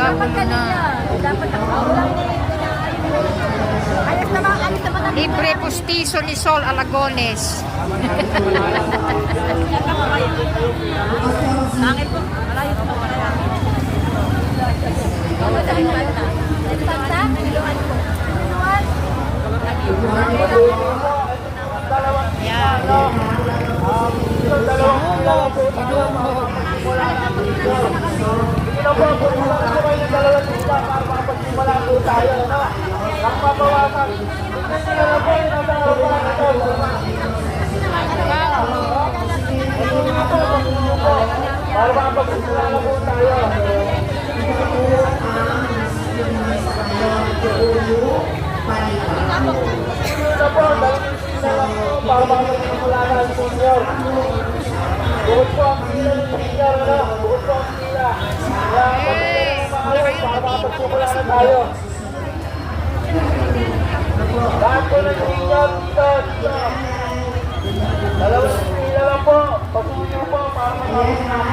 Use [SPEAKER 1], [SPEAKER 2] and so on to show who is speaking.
[SPEAKER 1] Nagkagulo na.
[SPEAKER 2] Dapat ayos naman,
[SPEAKER 1] Libre pustiso ni Sol Alagones.
[SPEAKER 2] Angin po, malayo po pa pala. Ano dahil bata? Bata? Iluan po.
[SPEAKER 1] Yan.
[SPEAKER 3] Para makapagsimula na ang senior. Bukod po ang sila ng senior, bukod po ang sila. Kaya maayos para makapagsimula na tayo. Lahat po ng senior dito. Dalawang sila lang po. Pasuyo po para makapagsimula.